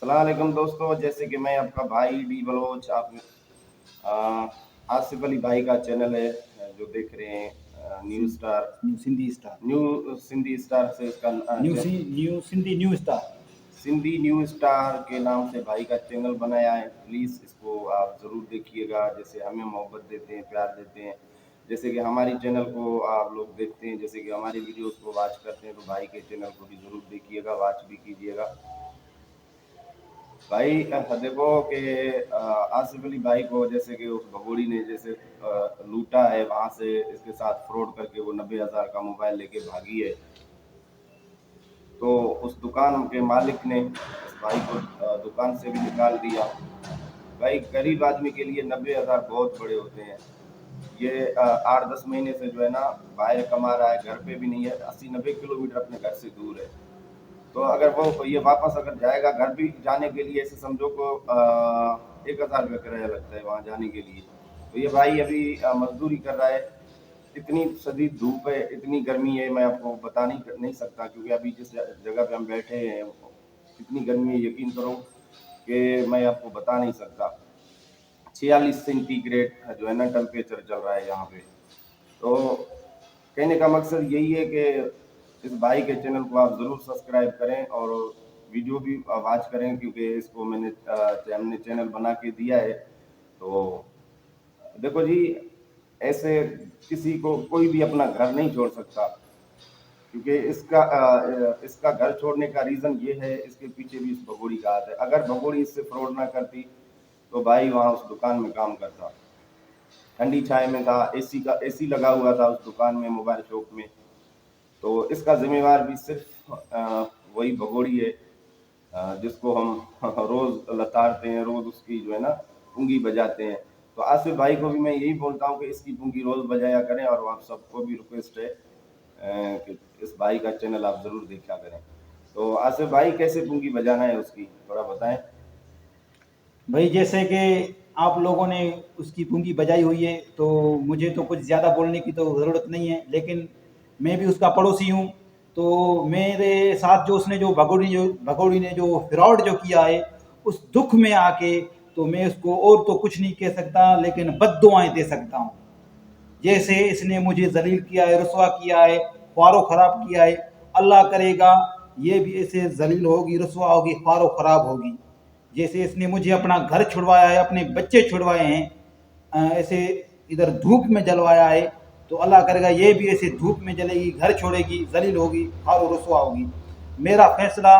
सलाम अलैकुम दोस्तों, जैसे कि मैं आपका भाई डी बलोच आप आसिफ अली भाई का चैनल है जो देख रहे हैं। New star new Sindhi star new Sindhi star से इसका new Sindhi new star. Sindhi new star के नाम से भाई का चैनल बनाया है। प्लीज़ इसको आप ज़रूर देखिएगा। जैसे हमें मोहब्बत देते हैं, प्यार देते हैं, जैसे कि हमारी चैनल को आप लोग देखते हैं, जैसे कि हमारी वीडियोस को वॉच करते हैं, तो भाई के चैनल को भी ज़रूर देखिएगा, वॉच भी कीजिएगा। भाई देखो कि आसिफ अली भाई को जैसे कि उस भगोड़ी ने जैसे लूटा है, वहां से इसके साथ फ्रॉड करके वो 90,000 का मोबाइल लेके भागी है। तो उस दुकान के मालिक ने इस भाई को दुकान से भी निकाल दिया। भाई गरीब आदमी के लिए 90,000 बहुत बड़े होते हैं। ये 8-10 महीने से जो है ना बाहर कमा रहा है, घर पे भी नहीं है, 80-90 किलोमीटर अपने घर से दूर है। तो अगर वो ये वापस अगर जाएगा घर भी जाने के लिए, ऐसे समझो को 1,000 रुपये किराया लगता है वहाँ जाने के लिए। तो ये भाई अभी मजदूरी कर रहा है। इतनी शदीद धूप है, इतनी गर्मी है, मैं आपको बता नहीं सकता, क्योंकि अभी जिस जगह पे हम बैठे हैं इतनी गर्मी है, यकीन करो कि मैं आपको बता नहीं सकता। 46 सेंटीग्रेड जो है ना टेम्परेचर चल रहा है यहाँ पे। तो कहने का मकसद यही है कि इस भाई के चैनल को आप ज़रूर सब्सक्राइब करें और वीडियो भी वॉच करें, क्योंकि इसको हमने चैनल बना के दिया है। तो देखो जी, ऐसे किसी को कोई भी अपना घर नहीं छोड़ सकता, क्योंकि इसका घर छोड़ने का रीज़न ये है, इसके पीछे भी इस भगोड़ी का हाथ है। अगर भगोड़ी इससे फ्रॉड ना करती तो भाई वहाँ उस दुकान में काम करता, ठंडी छाए में था, एसी लगा हुआ था उस दुकान में, मोबाइल शॉप में। तो इसका जिम्मेवार भी सिर्फ वही भगोड़ी है, जिसको हम रोज लताड़ते हैं, रोज उसकी जो है ना पुंगी बजाते हैं। तो आसिफ भाई को भी मैं यही बोलता हूँ कि इसकी पुंगी रोज बजाया करें, और आप सबको भी रिक्वेस्ट है कि इस भाई का चैनल आप जरूर देखा करें। तो आसिफ भाई कैसे पुंगी बजाना है उसकी थोड़ा बताएं। भाई जैसे कि आप लोगों ने उसकी पुंगी बजाई हुई है, तो मुझे तो कुछ ज़्यादा बोलने की तो ज़रूरत नहीं है, लेकिन मैं भी उसका पड़ोसी हूँ। तो मेरे साथ जो उसने जो भगोड़ी ने जो फ्रॉड जो किया है, उस दुख में आके तो मैं उसको और तो कुछ नहीं कह सकता, लेकिन बद्दुआएं दे सकता हूँ। जैसे इसने मुझे जलील किया है, रुसवा किया है, ख्वारो ख़राब किया है, अल्लाह करेगा ये भी ऐसे जलील होगी, रुसवा होगी, ख्वारो ख़राब होगी। जैसे इसने मुझे अपना घर छुड़वाया है, अपने बच्चे छुड़वाए हैं, ऐसे इधर धूप में जलवाया है, तो अल्लाह करेगा ये भी ऐसे धूप में जलेगी, घर छोड़ेगी, जलील होगी, ख्वारो रुसवा होगी। मेरा फैसला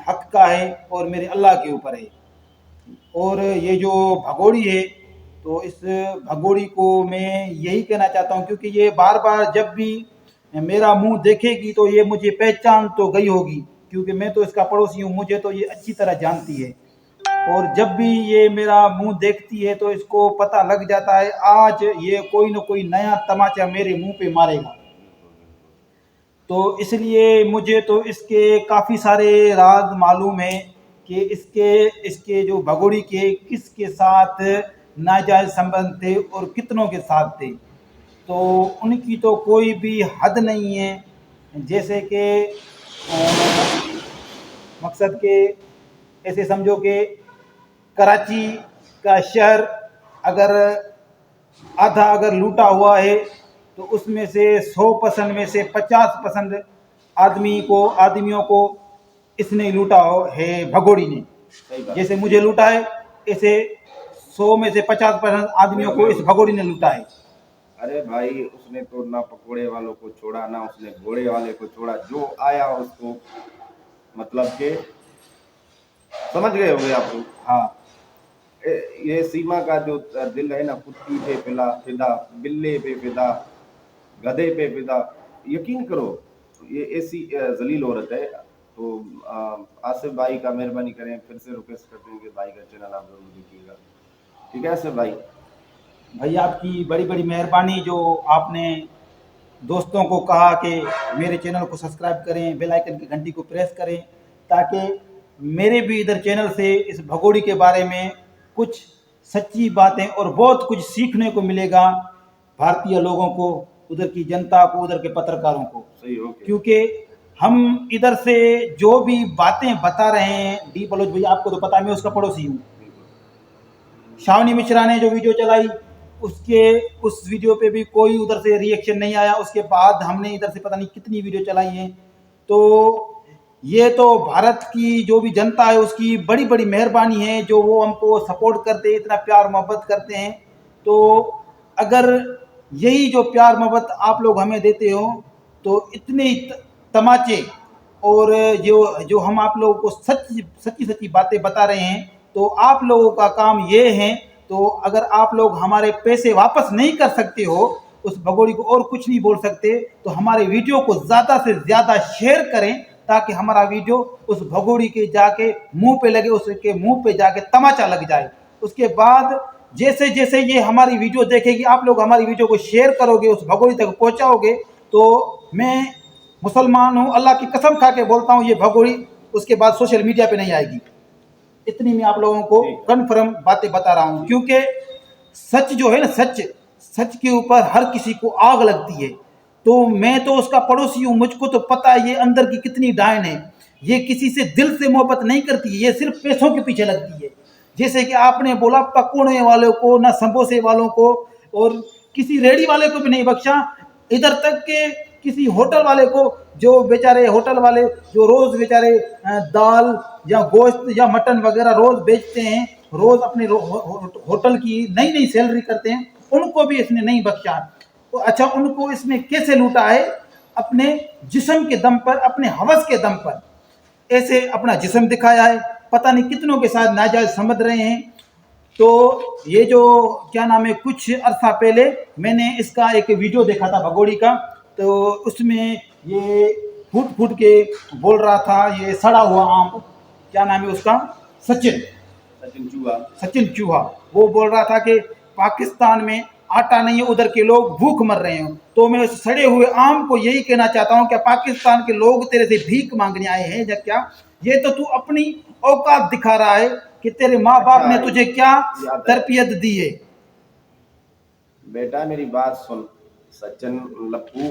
हक का है और मेरे अल्लाह के ऊपर है। और ये जो भगोड़ी है, तो इस भगोड़ी को मैं यही कहना चाहता हूँ, क्योंकि ये बार बार जब भी मेरा मुंह देखेगी तो ये मुझे पहचान तो गई होगी, क्योंकि मैं तो इसका पड़ोसी हूँ, मुझे तो ये अच्छी तरह जानती है। और जब भी ये मेरा मुंह देखती है तो इसको पता लग जाता है आज ये कोई ना कोई नया तमाचा मेरे मुंह पे मारेगा। बिल्कुल बिल्कुल। तो इसलिए मुझे तो इसके काफ़ी सारे राज मालूम है कि इसके इसके जो भगोड़ी के किसके साथ नाजायज संबंध थे और कितनों के साथ थे। तो उनकी तो कोई भी हद नहीं है। जैसे कि मकसद के ऐसे समझो कि कराची का शहर अगर आधा अगर लूटा हुआ है, तो उसमें से 100% में से 50% आदमियों को इसने लूटा हो है, भगोड़ी ने। सही बात जैसे है। मुझे लूटा है, ऐसे 100 में से 50% आदमियों को इस भगोड़ी ने लूटा है। अरे भाई उसने तो ना पकोड़े वालों को छोड़ा, ना उसने घोड़े वाले को छोड़ा, जो आया उसको, मतलब के समझ गए होंगे आप लोग। हाँ। ये सीमा का जो दिल है ना, कुत्ती पे फिदा, बिल्ले पे फिदा, गधे पे फिदा, यकीन करो ये ऐसी जलील औरत है। तो आसिफ भाई का मेहरबानी करें, फिर से रिक्वेस्ट करते हैं कि भाई का चैनल आप जरूर देखिएगा। ठीक है आसिफ भाई। भाई आपकी बड़ी बड़ी मेहरबानी जो आपने दोस्तों को कहा कि मेरे चैनल को सब्सक्राइब करें, बेल आइकन की घंटी को प्रेस करें, ताकि मेरे भी इधर चैनल से इस भगोड़ी के बारे में कुछ सच्ची बातें और बहुत कुछ सीखने को मिलेगा, भारतीय लोगों को, उधर की जनता को, उधर के पत्रकारों को। सही, ओके। क्योंकि हम इधर से जो भी बातें बता रहे हैं, डी बलोच भैया आपको तो पता है मैं उसका पड़ोसी हूँ। शावनी मिश्रा ने जो वीडियो चलाई उसके उस वीडियो पे भी कोई उधर से रिएक्शन नहीं आया। उसके बाद हमने इधर से पता नहीं कितनी वीडियो चलाई हैं। तो ये तो भारत की जो भी जनता है उसकी बड़ी बड़ी मेहरबानी है जो वो हमको सपोर्ट करते हैं, इतना प्यार मोहब्बत करते हैं। तो अगर यही जो प्यार मोहब्बत आप लोग हमें देते हो तो इतने तमाचे और जो जो हम आप लोगों को सच्ची सच्ची बातें बता रहे हैं तो आप लोगों का काम ये है। तो अगर आप लोग हमारे पैसे वापस नहीं कर सकते हो, उस भगोड़ी को और कुछ नहीं बोल सकते, तो हमारे वीडियो को ज़्यादा से ज़्यादा शेयर करें ताकि हमारा वीडियो उस भगोड़ी के जाके मुंह पे लगे, उसके मुंह पे जाके तमाचा लग जाए। उसके बाद जैसे जैसे ये हमारी वीडियो देखेगी, आप लोग हमारी वीडियो को शेयर करोगे, उस भगोड़ी तक पहुंचाओगे, तो मैं मुसलमान हूँ, अल्लाह की कसम खा के बोलता हूँ ये भगोड़ी उसके बाद सोशल मीडिया पे नहीं आएगी। इतनी मैं आप लोगों को कन्फर्म बातें बता रहा हूँ, क्योंकि सच जो है ना, सच के ऊपर हर किसी को आग लगती है। तो मैं तो उसका पड़ोसी हूँ, मुझको तो पता है ये अंदर की कितनी डायन है। ये किसी से दिल से मोहब्बत नहीं करती है, ये सिर्फ पैसों के पीछे लगती है। जैसे कि आपने बोला पकौड़े वालों को, ना समोसे वालों को, और किसी रेडी वाले को भी नहीं बख्शा, इधर तक के किसी होटल वाले को, जो बेचारे होटल वाले जो रोज बेचारे दाल या गोश्त या मटन वगैरह रोज बेचते हैं, रोज अपने होटल की नई नई सैलरी करते हैं, उनको भी इसने नहीं बख्शा। तो अच्छा, उनको इसने कैसे लूटा है? अपने जिस्म के दम पर, अपने हवस के दम पर ऐसे अपना जिस्म दिखाया है। पता नहीं कितनों के साथ नाजायज समझ रहे हैं। तो ये जो क्या नाम है, कुछ अरसा पहले मैंने इसका एक वीडियो देखा था भगोड़ी का, तो उसमें ये फूट फूट के बोल रहा था, ये सड़ा हुआ आम, क्या नाम है उसका, सचिन चूहा, वो बोल रहा था कि पाकिस्तान में आटा नहीं है, उधर के लोग भूख मर रहे हैं। तो मैं उस सड़े हुए आम को यही कहना चाहता हूँ, क्या पाकिस्तान के लोग तेरे से भीख मांगने आए हैं या क्या? ये तो तू अपनी औकात दिखा रहा है कि तेरे माँ बाप ने तुझे क्या तरबियत दी है। बेटा मेरी बात सुन, सचिन लप्पू,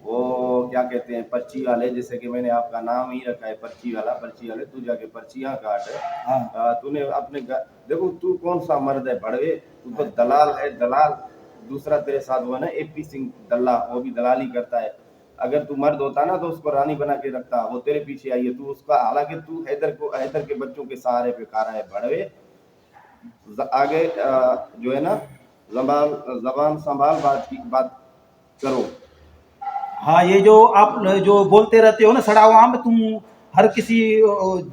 वो क्या कहते हैं, पर्ची वाले, जैसे कि मैंने आपका नाम ही रखा है पर्ची वाले, तू जाके पर्चियां काट है। तूने अपने देखो तू कौन सा मर्द है भड़वे, तू तो दलाल है, दलाल। दूसरा तेरे साथ हुआ ना एपी सिंह दल्ला, वो भी दलाली करता है। अगर तू मर्द होता ना तो उसको रानी बना के रखता, वो तेरे पीछे आई है। तू उसका, हालांकि तू हैदर के बच्चों के सहारे पे खा रहा है भड़वे। आगे जो है ना, जबान संभाल बात करो। हाँ, ये जो आप जो बोलते रहते हो ना सड़ा हुआ आम, तुम हर किसी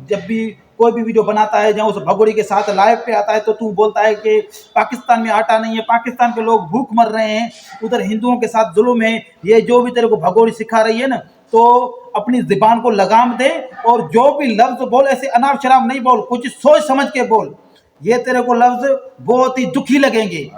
जब भी कोई भी वीडियो बनाता है जहाँ उस भगोड़ी के साथ लाइव पे आता है तो तू बोलता है कि पाकिस्तान में आटा नहीं है, पाकिस्तान के लोग भूख मर रहे हैं, उधर हिंदुओं के साथ जुल्म है। ये जो भी तेरे को भगोड़ी सिखा रही है ना, तो अपनी जुबान को लगाम दे और जो भी लफ्ज बोल ऐसे अनाप शराब नहीं बोल, कुछ सोच समझ के बोल। ये तेरे को लफ्ज बहुत ही दुखी लगेंगे।